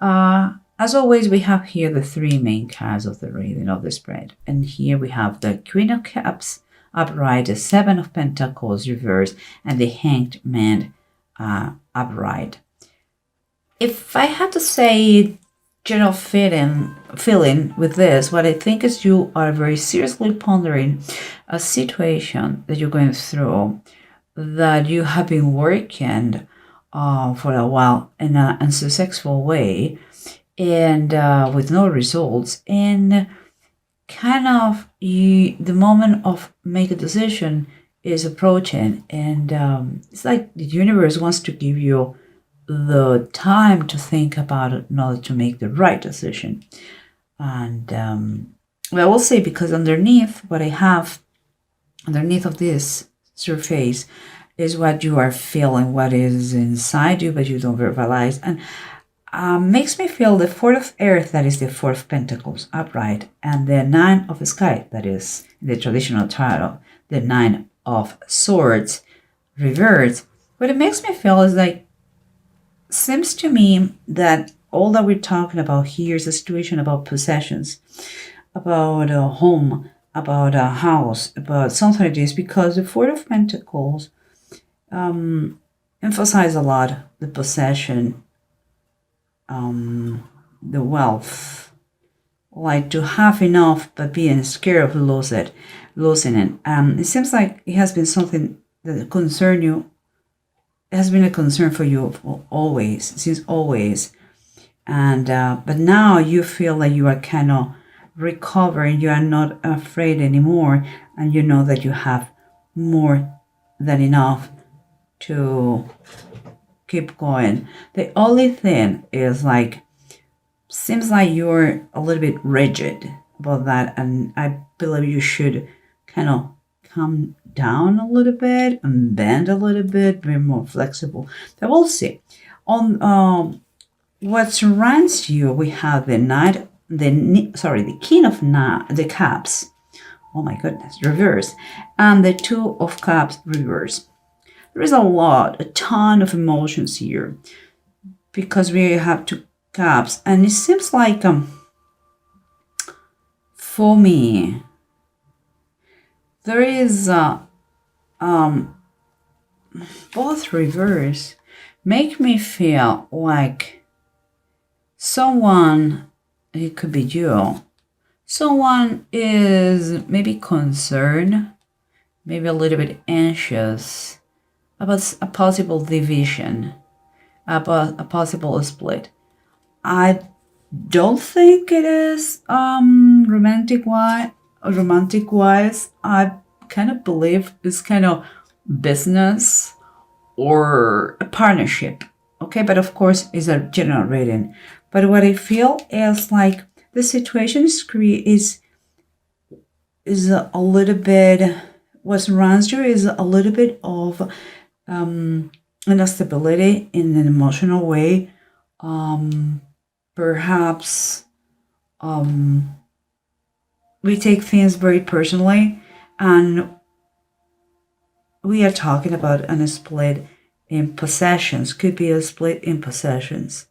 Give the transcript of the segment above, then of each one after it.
As always, we have here the three main cards of the reading of the spread. And here we have the Queen of Cups upright, the Seven of Pentacles reversed, and the Hanged Man upright. If I had to say general feeling with this, what I think is you are very seriously pondering a situation that you're going through that you have been working for a while in an unsuccessful way and with no results, and kind of the moment of make a decision is approaching, and it's like the universe wants to give you the time to think about it in order to make the right decision. And I will say, because underneath what I have, underneath of this surface, is what you are feeling, what is inside you, but you don't verbalize. And makes me feel the Four of Earth, that is the Four of Pentacles upright, and the Nine of Sky, that is in the traditional tarot, the Nine of Swords reversed. What it makes me feel is like, seems to me that all that we're talking about here is a situation about possessions, about a home, about a house, about something like this, because the Four of Pentacles emphasize a lot the possession, the wealth, like to have enough but being scared of losing it. It seems like it has been something that concern you. It has been a concern for you always, since always, and but now you feel like you are kind of recovering. You are not afraid anymore, and you know that you have more than enough to keep going. The only thing is, like, seems like you're a little bit rigid about that, and I believe you should kind of come down a little bit and bend a little bit, be more flexible. But we'll see. On what surrounds you, we have the King of the Cups. Oh my goodness, reverse, and the Two of Cups reverse. There is a ton of emotions here, because we have two cups, and it seems like for me, there is both reverse make me feel like someone, it could be you, someone is maybe concerned, maybe a little bit anxious about a possible division, about a possible split. I don't think it is romantic wise. I kind of believe it's kind of business or a partnership. Okay, but of course it's a general reading. But what I feel is like the situation is a little bit, what surrounds you is a little bit of instability in an emotional way. Perhaps we take things very personally, and we are talking about a split in possessions. Could be a split in possessions.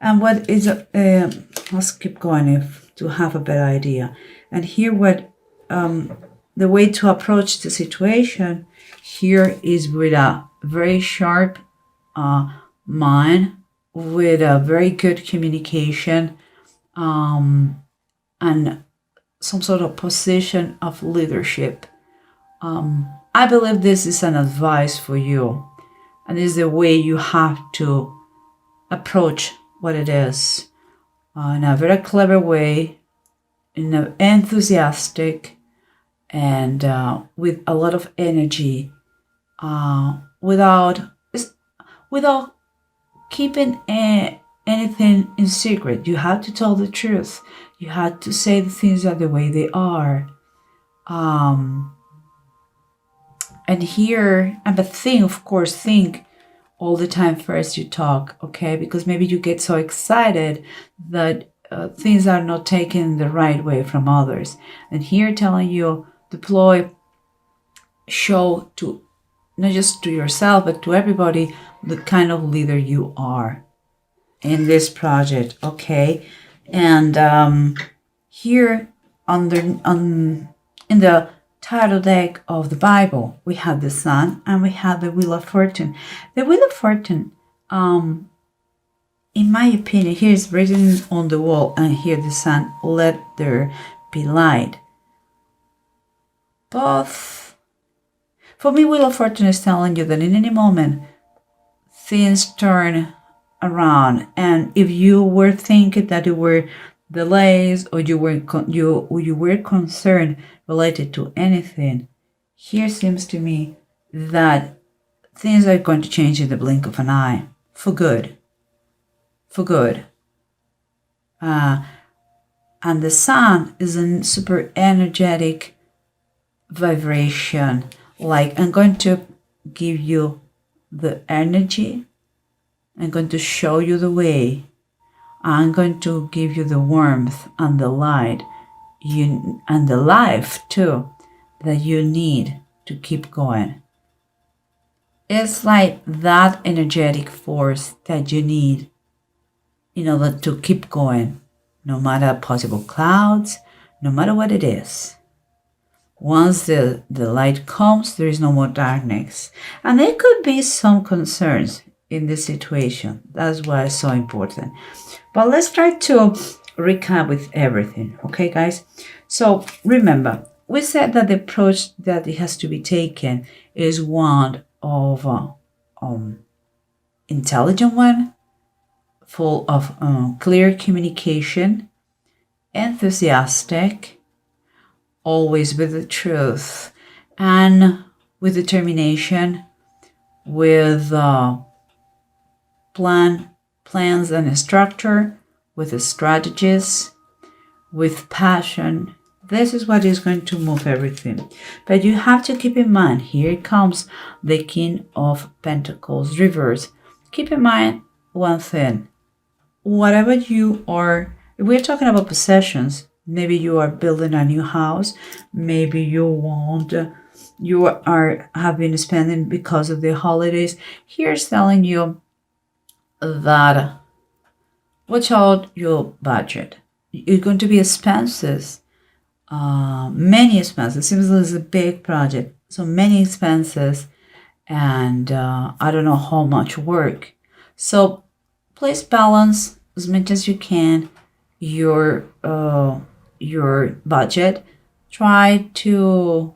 And what is let's keep going to have a better idea. And here, what the way to approach the situation here is with a very sharp mind, with a very good communication, and some sort of position of leadership. I believe this is an advice for you, and is the way you have to approach what it is, in a very clever way, in an enthusiastic, and with a lot of energy, without keeping anything in secret. You have to tell the truth. You have to say the things are the way they are. And here, but think all the time first you talk, okay? Because maybe you get so excited that things are not taken the right way from others. And here telling you, show to, not just to yourself, but to everybody, the kind of leader you are. in this project, okay? And here in the title deck of the Bible, we have the Sun and we have the Wheel of Fortune. The Wheel of Fortune, in my opinion, here is written on the wall, and here the Sun, let there be light. Both, for me, Wheel of Fortune is telling you that in any moment, things turn around, and if you were thinking that there were delays or you were concerned related to anything, here seems to me that things are going to change in the blink of an eye, for good. For good. And the Sun is a super energetic vibration. Like, I'm going to give you the energy. I'm going to show you the way. I'm going to give you the warmth and the light and the life too that you need to keep going. It's like that energetic force that you need in order to keep going, no matter possible clouds, no matter what it is. Once the light comes, there is no more darkness. And there could be some concerns in this situation. That's why it's so important. But let's try to recap with everything, okay, guys? So remember, we said that the approach that it has to be taken is one of intelligent one, full of clear communication, enthusiastic, always with the truth, and with determination, with plans and a structure, with the strategies, with passion. This is what is going to move everything. But you have to keep in mind, here comes the King of Pentacles reverse. Keep in mind one thing. Whatever you are, if we're talking about possessions, maybe you are building a new house, maybe you have been spending because of the holidays. Here's telling you that watch out your budget. It's going to be expenses, many expenses. It seems like it's a big project, so many expenses, and I don't know how much work. So please balance as much as you can your budget. Try to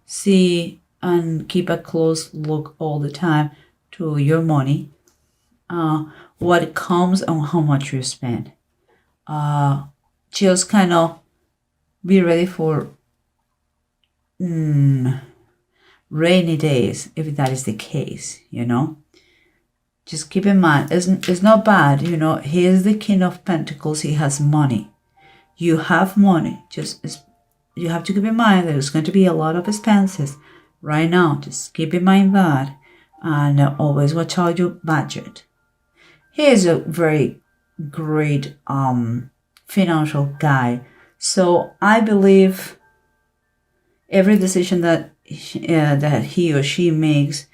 see and keep a close look all the time to your money, what comes and how much you spend. Just kind of be ready for rainy days, if that is the case, Just keep in mind, it's not bad, He is the King of Pentacles. He has money. You have money. You have to keep in mind that there's going to be a lot of expenses right now. Just keep in mind that, and always watch out your budget. He is a very great financial guy. So I believe every decision that he or she makes,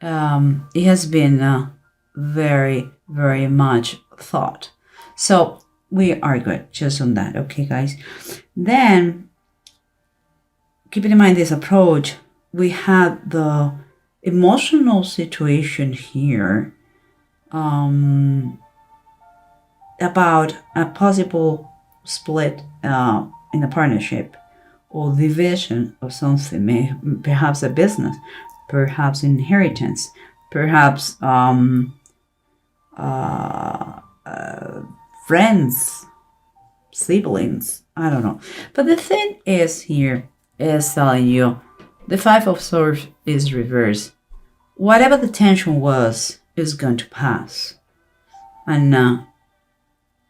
it has been very, very much thought. So we are good just on that, okay, guys? Then, keeping in mind this approach, we had the emotional situation here about a possible split in a partnership or division of something, perhaps a business, perhaps inheritance, perhaps friends, siblings, I don't know. But the thing is here is telling you the Five of Swords is reversed. Whatever the tension was is going to pass. And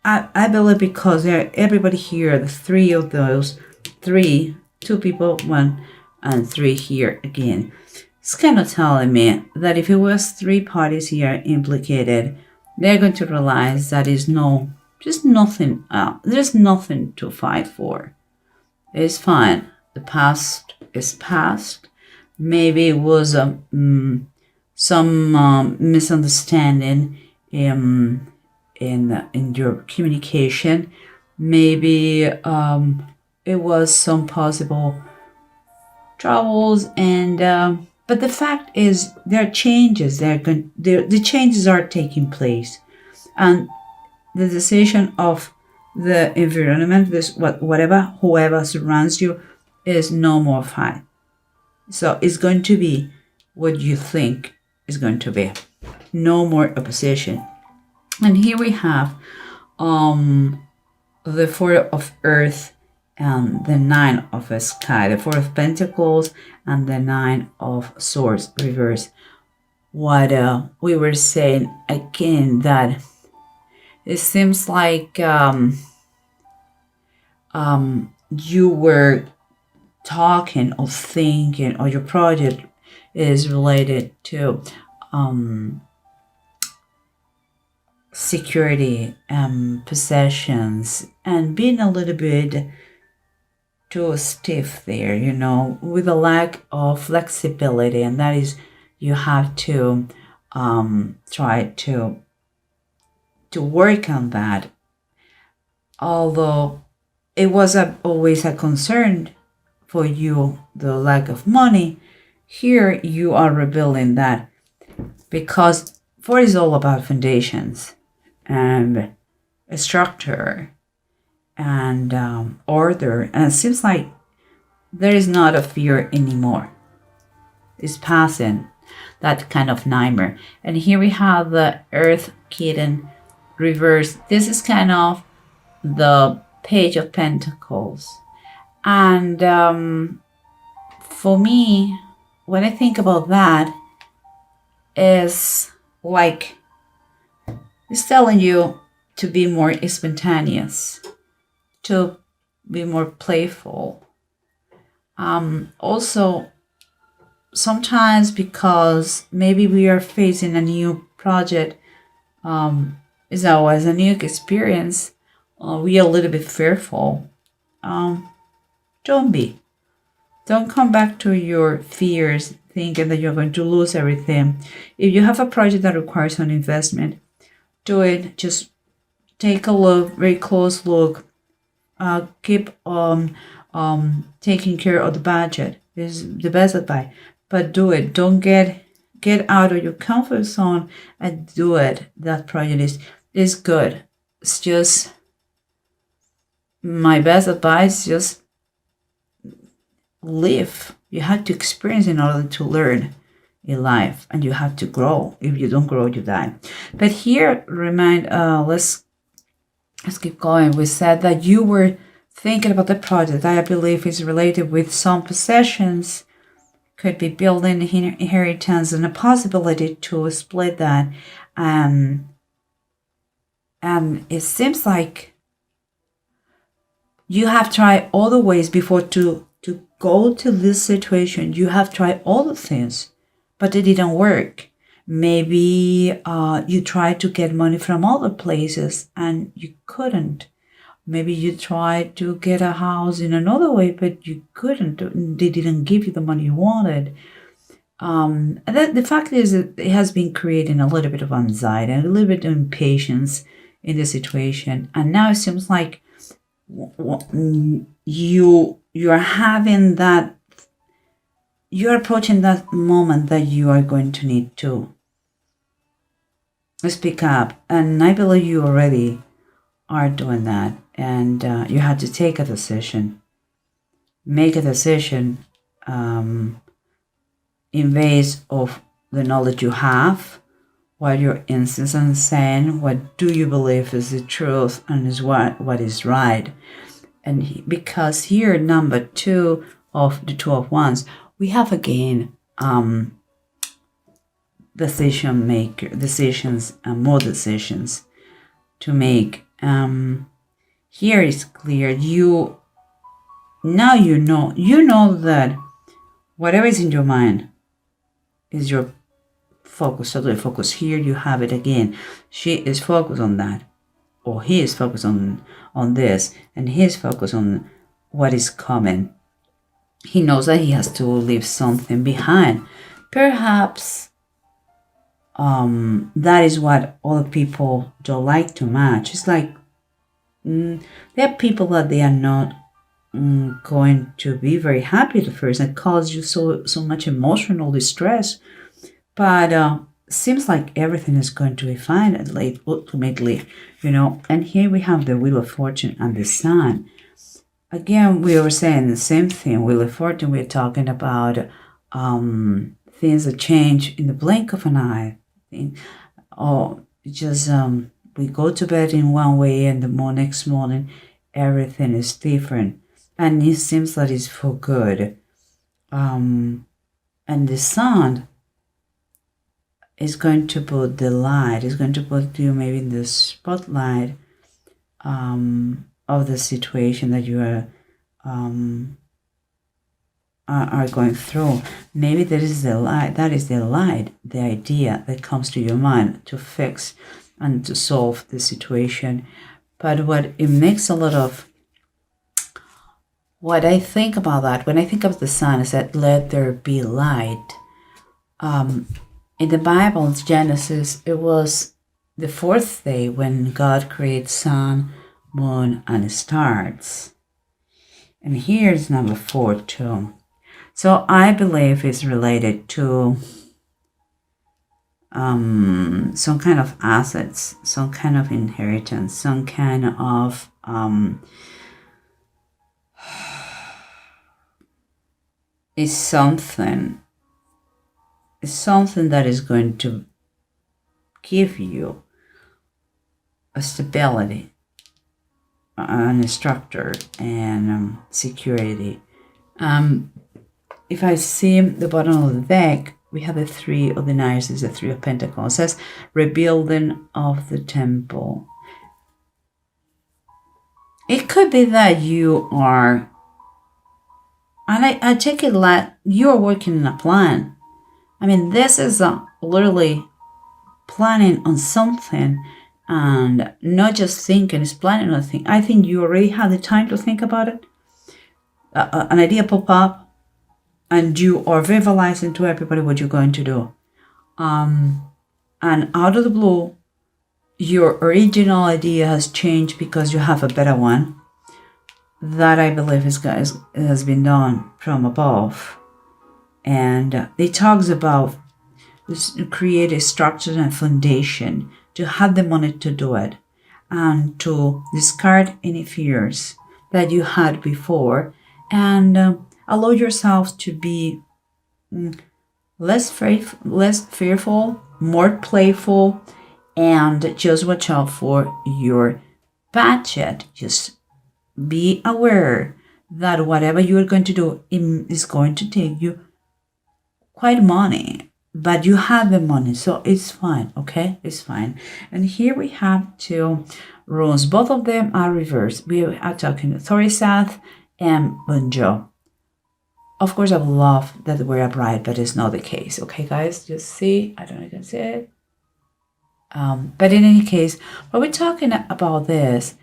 I believe because everybody here, the three of those, two people, one and three here again, it's kind of telling me that if it was three parties here implicated, they're going to realize that there's nothing to fight for. It's fine. The past is past. Maybe it was some misunderstanding in your communication. Maybe it was some possible troubles, and but the fact is there are changes. The changes are taking place, and the decision of the environment, whatever whoever surrounds you, is no more fine. So it's going to be what you think is going to be. No more opposition. And here we have the Four of Earth and the Nine of the Sky, the Four of Pentacles and the Nine of Swords reverse. What we were saying again, that it seems like you were talking or thinking, or your project is related to security, possessions, and being a little bit too stiff there, with a lack of flexibility, and that is you have to try to work on that. Although it was always a concern for you, the lack of money, here you are revealing that, because Four is all about foundations and a structure and order, and it seems like there is not a fear anymore. It's passing that kind of nightmare. And here we have the Earth Kitten reverse. This is kind of the Page of Pentacles, and for me, when I think about that, is like it's telling you to be more spontaneous, to be more playful. Also, sometimes because maybe we are facing a new project, is always a new experience, we are a little bit fearful. Don't come back to your fears thinking that you're going to lose everything. If you have a project that requires an investment, do it. Just take a look, very close look. Keep taking care of the budget is the best advice. But do it. Don't get out of your comfort zone and do it. That project is good. It's just my best advice. Just live. You have to experience in order to learn in life, and you have to grow. If you don't grow, you die. But here, let's keep going. We said that you were thinking about the project that I believe is related with some possessions, could be building, inheritance, and a possibility to split that. And it seems like you have tried all the ways before to go to this situation. You have tried all the things, but it didn't work. Maybe you tried to get money from other places and you couldn't. Maybe you tried to get a house in another way, but you couldn't. They didn't give you the money you wanted. And the fact is that it has been creating a little bit of anxiety and a little bit of impatience in the situation. And now it seems like you're having that, you're approaching that moment that you are going to need to speak up. And I believe you already are doing that. And you have to take a decision. Make a decision in base of the knowledge you have, what your instincts are saying, what do you believe is the truth and is what is right. And because here, number 2 of the Two of Wands, we have again decisions and more decisions to make. Here is clear. You know that whatever is in your mind is your focus. Totally focus. Here you have it again. She is focused on that, or he is focused on this, and he is focused on what is coming. He knows that he has to leave something behind. Perhaps that is what other people don't like to match. It's like there are people that they are not going to be very happy at first and cause you so much emotional distress, but seems like everything is going to be fine at late ultimately, And here we have the Wheel of Fortune and the Sun. Again, we were saying the same thing. Wheel of Fortune, we're talking about things that change in the blink of an eye. Or just we go to bed in one way and the next morning everything is different. And it seems that it's for good. And the Sun is going to put the light, is going to put you maybe in the spotlight of the situation that you are going through. Maybe that is the light, the idea that comes to your mind to fix and to solve the situation. But what it makes a lot of, what I think about that, when I think of the Sun, is that let there be light. In the Bible, in Genesis, it was the fourth day when God created sun, moon, and stars. And here's number 4 too. So I believe it's related to some kind of assets, some kind of inheritance, some kind of is something that is going to give you a stability and a structure and security. If I see the bottom of the deck, we have the 3 of the Knights, is the 3 of Pentacles. It says rebuilding of the temple. It could be that you are, and I take it like you're working in a plan. I mean, this is literally planning on something and not just thinking, it's planning on a thing. I think you already had the time to think about it. An idea pop up and you are verbalizing to everybody what you're going to do. And out of the blue, your original idea has changed because you have a better one. That I believe has been done from above. And it talks about create a structure and foundation to have the money to do it and to discard any fears that you had before and allow yourself to be less fearful, more playful, and just watch out for your budget. Just be aware that whatever you are going to do is going to take you quite money, but you have the money, so it's fine. Okay, it's fine. And here we have 2 runes. Both of them are reversed. We are talking Thoriseth and Bunjo. Of course, I would love that they were upright, but it's not the case. Okay, guys, just see. I don't know if you can see it. But in any case, what we're talking about this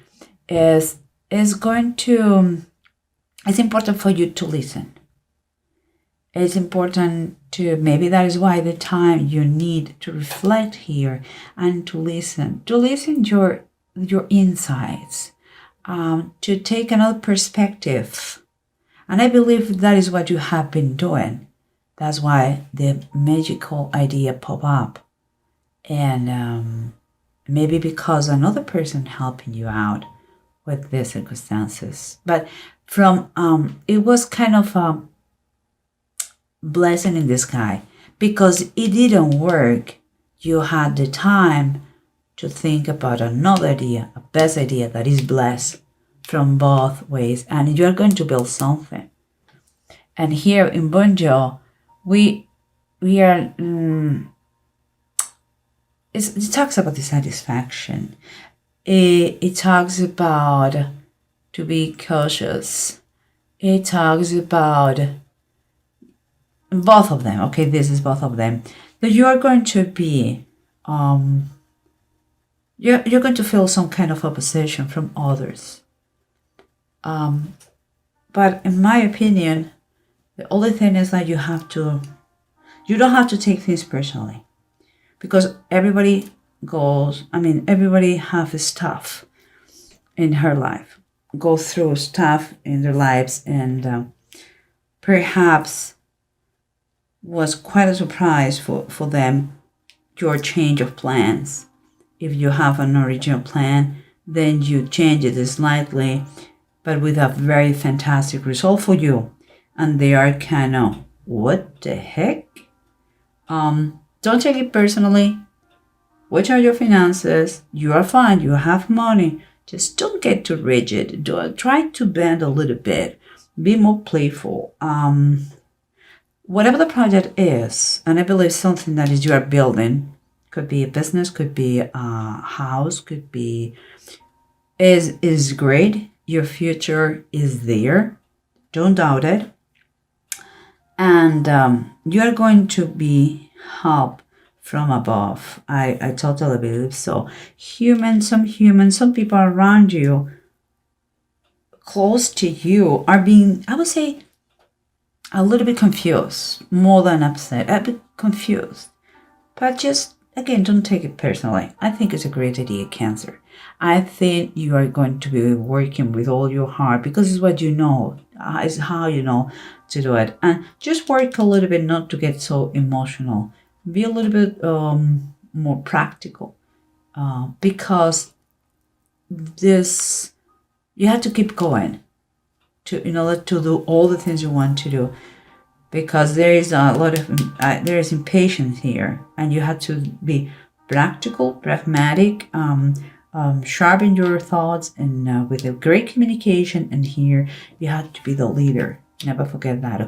is going to. It's important for you to listen. It's important to, maybe that is why the time you need to reflect here and to listen your insights, to take another perspective. And I believe that is what you have been doing. That's why the magical idea pop up. And maybe because another person helping you out with these circumstances. But from, it was kind of a blessing in the sky because it didn't work. You had the time to think about another idea, a best idea that is blessed from both ways, and you're going to build something. And here in Bunjo, we are. It talks about the satisfaction. It talks about to be cautious. It talks about both of them. Okay, this is both of them. That you are going to be, you're going to feel some kind of opposition from others. But in my opinion, the only thing is that you don't have to take things personally. because everybody everybody have stuff in her life, go through stuff in their lives, and perhaps was quite a surprise for them, your change of plans. If you have an original plan, then you change it slightly, but with a very fantastic result for you. And they are kind of, what the heck? Don't take it personally. Watch out your finances. You are fine. You have money. Just don't get too rigid. Try to bend a little bit. Be more playful. Whatever the project is, and I believe something that is you are building, could be a business, could be a house, could be, is great. Your future is there. Don't doubt it. And you are going to be helped from above. I totally believe so. Some people around you, close to you, are being, I would say, a little bit confused, more than upset, a bit confused. But just, again, don't take it personally. I think it's a great idea, Cancer. I think you are going to be working with all your heart, because it's what you know, it's how you know to do it. And just work a little bit not to get so emotional. Be a little bit more practical, because you have to keep going in order to do all the things you want to do, because there is a lot of there is impatience here, and you have to be practical, pragmatic, sharpen your thoughts, and with a great communication. And here you have to be the leader. Never forget that. Okay?